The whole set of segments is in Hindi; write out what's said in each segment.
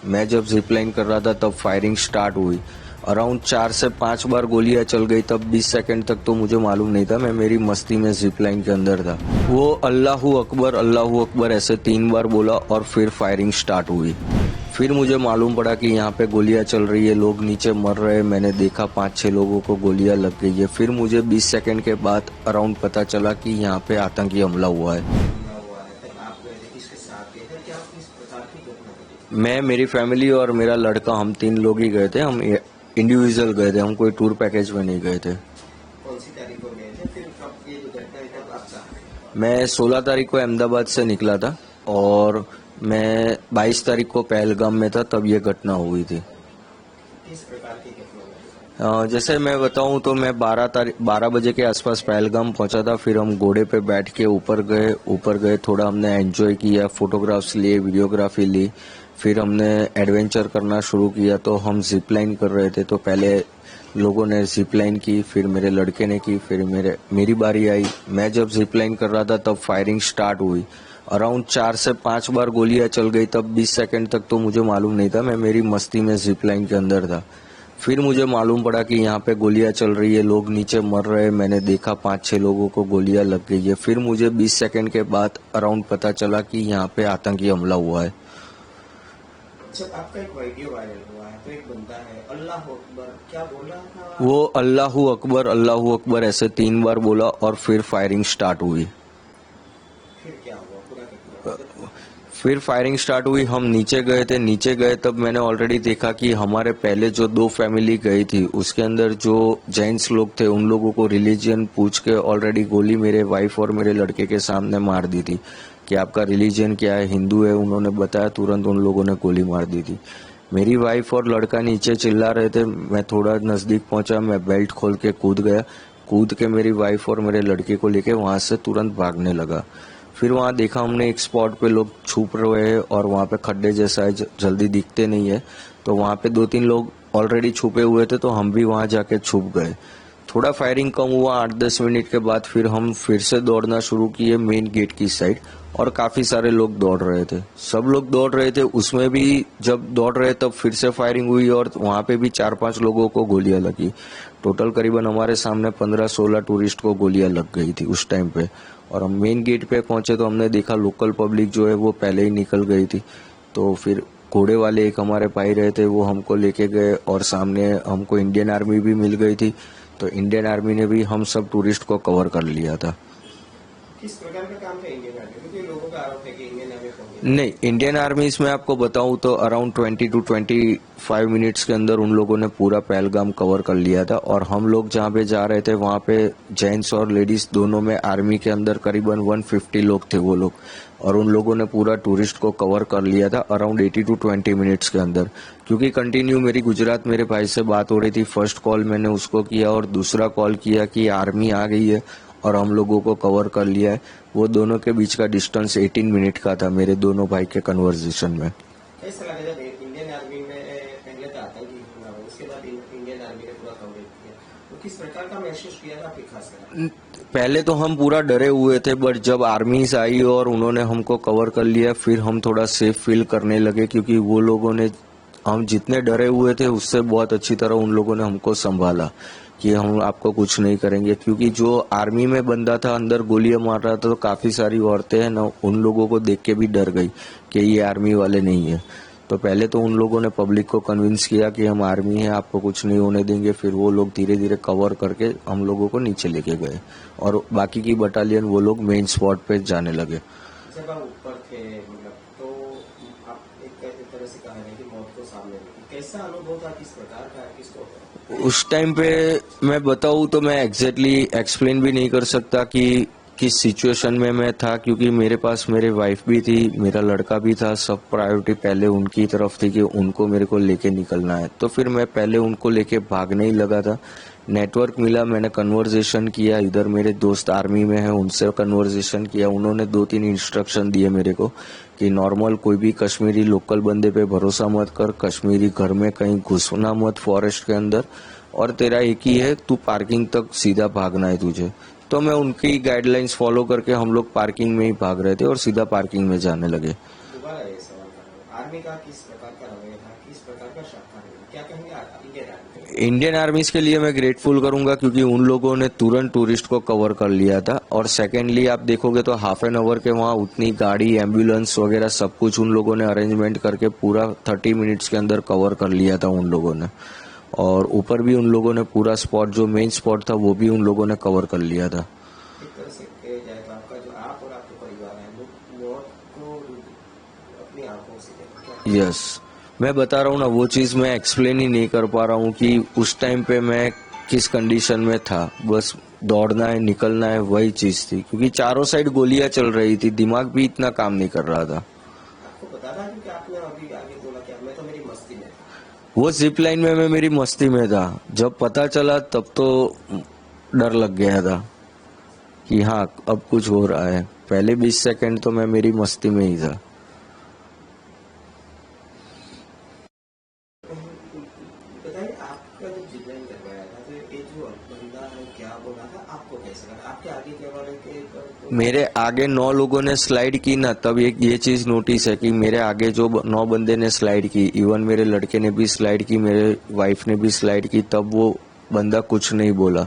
मैं जब जिप लाइन कर रहा था तब फायरिंग स्टार्ट हुई। अराउंड 4 से 5 बार गोलियां चल गई। तब 20 सेकंड तक तो मुझे मालूम नहीं था, मैं मेरी मस्ती में जिप लाइन के अंदर था। वो अल्लाहू अकबर ऐसे 3 बार बोला और फिर फायरिंग स्टार्ट हुई। फिर मुझे मालूम पड़ा कि यहाँ पे गोलियां चल रही है, लोग नीचे मर रहे हैं। मैंने देखा 5-6 लोगों को गोलियां लग गई है। फिर मुझे 20 सेकंड के बाद अराउंड पता चला कि यहाँ पे आतंकी हमला हुआ है। मैं, मेरी फैमिली और मेरा लड़का, हम 3 लोग ही गए थे। हम इंडिविजुअल गए थे, हम कोई टूर पैकेज में नहीं गए थे। कौन सी तारीख को गए थे? फिर कब ये दुर्घटना हुई, तब आप कहाँ थे? मैं 16 तारीख को अहमदाबाद से निकला था और मैं 22 तारीख को पहलगाम में था, तब ये घटना हुई थी। किस प्रकार की घटना हुई? जैसे मैं बताऊं तो मैं 12 बजे के आसपास पहलगाम पहुंचा था। फिर हम घोड़े पे बैठ के ऊपर गए, थोड़ा हमने एंजॉय किया, फोटोग्राफ्स लिए, वीडियोग्राफी ली। फिर हमने एडवेंचर करना शुरू किया। तो हम जिप लाइन कर रहे थे, तो पहले लोगों ने जिप लाइन की, फिर मेरे लड़के ने की, फिर मेरी बारी आई। मैं जब जिप लाइन कर रहा था तब फायरिंग स्टार्ट हुई। अराउंड 4 से 5 बार गोलियां चल गई। तब 20 सेकंड तक तो मुझे मालूम नहीं था, मैं मेरी मस्ती में जिप लाइन के अंदर था। फिर मुझे मालूम पड़ा कि यहाँ पे गोलियां चल रही है, लोग नीचे मर रहे हैं। मैंने देखा 5-6 लोगों को गोलियां लग गई है। फिर मुझे 20 सेकंड के बाद अराउंड पता चला कि यहाँ पे आतंकी हमला हुआ है। जब आपका एक वीडियो वायरल हुआ है तो एक बंदा है अल्लाह अकबर, क्या बोल रहा था? वो अल्लाहू अकबर ऐसे 3 बार बोला और फिर फायरिंग स्टार्ट हुई। फिर क्या हुआ? पूरा का फिर फायरिंग स्टार्ट हुई। हम नीचे गए तब मैंने ऑलरेडी देखा कि हमारे पहले जो 2 फैमिली गई थी उसके अंदर जो जेंट्स लोग थे उन लोगों को रिलीजन पूछ के ऑलरेडी गोली मेरे वाइफ और मेरे लड़के के सामने मार दी थी कि आपका रिलीजन क्या है, हिंदू है। उन्होंने बताया, तुरंत उन लोगों ने गोली मार दी थी। मेरी वाइफ और लड़का नीचे चिल्ला रहे थे, मैं थोड़ा नजदीक पहुंचा, मैं बेल्ट खोल के कूद गया। कूद के मेरी वाइफ और मेरे लड़के को लेके वहां से तुरंत भागने लगा। फिर वहां देखा हमने एक स्पॉट पे लोग छुप रहे हैं और वहां पे खड्डे जैसा है, जल्दी दिखते नहीं है। तो वहां पे 2-3 लोग ऑलरेडी छुपे हुए थे, तो हम भी वहां जाके छुप गए। थोड़ा फायरिंग कम हुआ। 8-10 मिनट के बाद फिर हम फिर से दौड़ना शुरू किए मेन गेट की साइड, और काफी सारे लोग दौड़ रहे थे। सब लोग दौड़ रहे थे, उसमें भी जब दौड़ रहे तब फिर से फायरिंग हुई और वहां पे भी 4-5 लोगों को गोलियां लगी। टोटल करीबन हमारे सामने 15-16 टूरिस्ट को गोलियां लग गई थी उस टाइम पे। और हम मेन गेट पे पहुंचे तो हमने देखा लोकल पब्लिक जो है वो पहले ही निकल गई थी। तो फिर घोड़े वाले एक हमारे भाई रहे थे, वो हमको लेके गए और सामने हमको इंडियन आर्मी भी मिल गई थी। तो इंडियन आर्मी ने भी हम सब टूरिस्ट को कवर कर लिया था। किस प्रकार का काम था इंडियन आर्मी? क्योंकि लोगों का आरोप है कि इंडियन आर्मी नहीं, इंडियन आर्मी इसमें आपको बताऊं तो अराउंड 20 to 25 मिनट्स के अंदर उन लोगों ने पूरा पहलगाम कवर कर लिया था। और हम लोग जहां पे जा रहे थे वहां पे जेंट्स और लेडीज दोनों में आर्मी के अंदर करीबन 150 लोग थे वो लोग, और उन लोगों ने पूरा टूरिस्ट को कवर कर लिया था अराउंड 80 to 20 मिनट्स के अंदर। क्योंकि कंटिन्यू मेरी गुजरात मेरे भाई से बात हो रही थी। फर्स्ट कॉल मैंने उसको किया और दूसरा कॉल किया कि आर्मी आ गई है और हम लोगों को कवर कर लिया है। वो दोनों के बीच का डिस्टेंस 18 मिनट का था मेरे दोनों भाई के कन्वर्सेशन में। कैसा लगा जब इंडियन आर्मी में पहले तो आतंकी हमला हुआ, उसके बाद इंडियन आर्मी ने पूरा कवरेज किया, तो किस प्रकार का महसूस किया था आपके खासकर? पहले तो हम पूरा डरे हुए थे, बट जब आर्मीज आई और उन्होंने हमको कवर कर लिया फिर हम थोड़ा सेफ फील करने लगे। क्योंकि वो लोगों ने, हम जितने डरे हुए थे उससे बहुत अच्छी तरह उन लोगों ने हमको संभाला कि हम आपको कुछ नहीं करेंगे। क्योंकि जो आर्मी में बंदा था अंदर गोलियां मार रहा था, तो काफी सारी औरतें हैं ना, उन लोगों को देख के भी डर गई कि ये आर्मी वाले नहीं है। तो पहले तो उन लोगों ने पब्लिक को कन्विंस किया कि हम आर्मी है, आपको कुछ नहीं होने देंगे। फिर वो लोग धीरे धीरे कवर करके हम लोगों को नीचे लेके गए और बाकी की बटालियन वो लोग मेन स्पॉट पे जाने लगे। जब आप ऊपर थे, मतलब तो आप एक तरह से कहा है कि मौत को सामने देखी, कैसा अनुभव था, किस प्रकार का, किसको? उस टाइम पे मैं बताऊं तो मैं एग्जैक्टली एक्सप्लेन भी नहीं कर सकता कि किस सिचुएशन में मैं था। क्योंकि मेरे पास मेरे वाइफ भी थी, मेरा लड़का भी था, सब प्रायोरिटी पहले उनकी तरफ थी कि उनको मेरे को लेके निकलना है। तो फिर मैं पहले उनको लेके भागने ही लगा था। नेटवर्क मिला, मैंने कन्वर्सेशन किया, इधर मेरे दोस्त आर्मी में है उनसे कन्वर्सेशन किया। उन्होंने 2-3 इंस्ट्रक्शन दिए मेरे को कि नॉर्मल कोई भी कश्मीरी लोकल बंदे पे भरोसा मत कर, कश्मीरी घर में कहीं घुसना मत फॉरेस्ट के अंदर, और तेरा एक ही है, तू पार्किंग तक सीधा भागना है तुझे। तो मैं उनकी गाइडलाइंस फॉलो करके हम लोग पार्किंग में ही भाग रहे थे और सीधा पार्किंग में जाने लगे। दोबारा ये सवाल कर रहा हूँ, आर्मी का किस प्रकार का रवैया था, किस प्रकार का शाखा रहा, क्या कहेंगे इंडियन आर्मी के? इंडियन आर्मीज के लिए मैं ग्रेटफुल करूंगा क्योंकि उन लोगों ने तुरंत टूरिस्ट को कवर कर लिया था। और सेकेंडली आप देखोगे तो हाफ एन आवर के वहाँ उतनी गाड़ी, एम्बुलेंस वगैरह सब कुछ उन लोगों ने अरेंजमेंट करके पूरा 30 मिनट्स के अंदर कवर कर लिया था उन लोगों ने। और ऊपर भी उन लोगों ने पूरा स्पॉट, जो मेन स्पॉट था, वो भी उन लोगों ने कवर कर लिया था। एक तरह से कहा जाए तो आपका जो आप और आपके परिवार है, मौत को अपनी आंखों से देखा क्या? यस, मैं बता रहा हूँ ना, वो चीज मैं एक्सप्लेन ही नहीं कर पा रहा हूँ कि उस टाइम पे मैं किस कंडीशन में था। बस दौड़ना है, निकलना है, वही चीज थी, क्योंकि चारों साइड गोलियां चल रही थी, दिमाग भी इतना काम नहीं कर रहा था। आपको पता था कि आपने अभी आगे बोला कि मैं तो मेरी मस्ती में था? वो जिप लाइन में मैं मेरी मस्ती में था। जब पता चला तब तो डर लग गया था कि हाँ अब कुछ हो रहा है। पहले 20 सेकंड तो मैं मेरी मस्ती में ही था। बताइए, आपका जब जिब्राइल करवाया था तो ये जो बंदा है क्या बोला था, आपको कैसे लगा? आपके आगे क्या वाले के मेरे आगे 9 लोगों ने स्लाइड की ना, तब एक ये चीज नोटिस है कि मेरे आगे जो 9 बंदे ने स्लाइड की, इवन मेरे लड़के ने भी स्लाइड की, मेरे वाइफ ने भी स्लाइड की, तब वो बंदा कुछ नहीं बोला।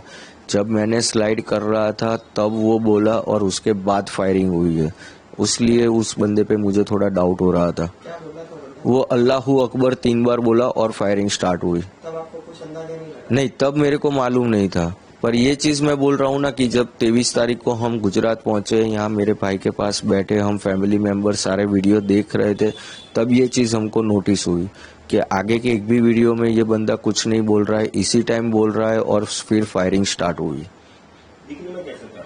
जब मैंने स्लाइड कर रहा था तब वो बोला और उसके बाद फायरिंग हुई है। उसलिए उस बंदे पे मुझे थोड़ा डाउट हो रहा था। क्या बोला था बंदा? वो अल्लाहू अकबर 3 बार बोला और फायरिंग स्टार्ट हुई। तब आपको कुछ अंदाजा नहीं लगा? नहीं, तब मेरे को मालूम नहीं था। पर ये चीज मैं बोल रहा हूँ ना कि जब 23 तारीख को हम गुजरात पहुंचे, यहाँ मेरे भाई के पास बैठे, हम फैमिली मेंबर सारे वीडियो देख रहे थे, तब ये चीज हमको नोटिस हुई कि आगे के एक भी वीडियो में ये बंदा कुछ नहीं बोल रहा है, इसी टाइम बोल रहा है और फिर फायरिंग स्टार्ट हुई। दिखने में कैसे था?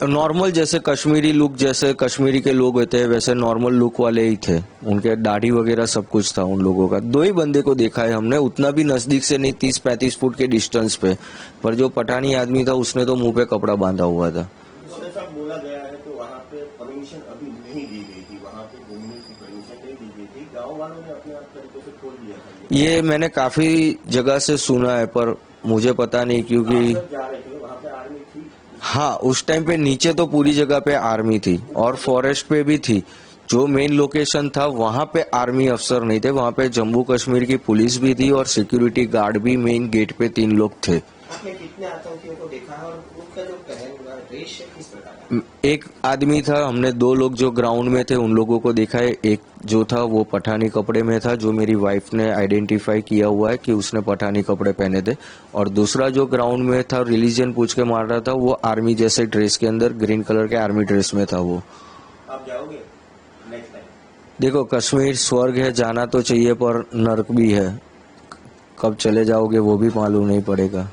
नॉर्मल, जैसे कश्मीरी लुक, जैसे कश्मीरी के लोग होते हैं वैसे नॉर्मल लुक वाले ही थे। उनके दाढ़ी वगैरह सब कुछ था उन लोगों का। 2 ही बंदे को देखा है हमने, उतना भी नजदीक से नहीं, 30-35 फुट के डिस्टेंस पे। पर जो पठानी आदमी था उसने तो मुंह पे कपड़ा बांधा हुआ था। जैसा बोला गया है तो वहाँ पे परमिशन अभी नहीं दी गई थी, वहाँ पे घूमने की परमिशन नहीं दी गई थी, गाँव वालों ने अपने आप तरीके से खोल दिया था। ये मैंने काफी जगह से सुना है पर मुझे पता नहीं, क्योंकि आप जब जा रहे थे वहाँ पे आर्मी थी? हाँ, उस टाइम पे नीचे तो पूरी जगह पे आर्मी थी और फॉरेस्ट पे भी थी। जो मेन लोकेशन था वहां पे आर्मी अफसर नहीं थे, वहां पे जम्मू कश्मीर की पुलिस भी थी और सिक्योरिटी गार्ड भी मेन गेट पे 3 लोग थे। आपने कितने आतंकियों को देखा है और उनका जो पहन हुआ ड्रेस है किस प्रकार का? एक आदमी था, हमने 2 लोग जो ग्राउंड में थे उन लोगों को देखा है। एक जो था वो पठानी कपड़े में था, जो मेरी वाइफ ने आइडेंटिफाई किया हुआ है कि उसने पठानी कपड़े पहने थे। और दूसरा जो ग्राउंड में था, रिलीजन पूछ के मार रहा था, वो आर्मी जैसे ड्रेस के अंदर, ग्रीन कलर के आर्मी ड्रेस में था वो। आप जाओगे नेक्स्ट टाइम? देखो, कश्मीर स्वर्ग है, जाना तो चाहिए पर नर्क भी है। कब चले जाओगे वो भी मालूम नहीं पड़ेगा।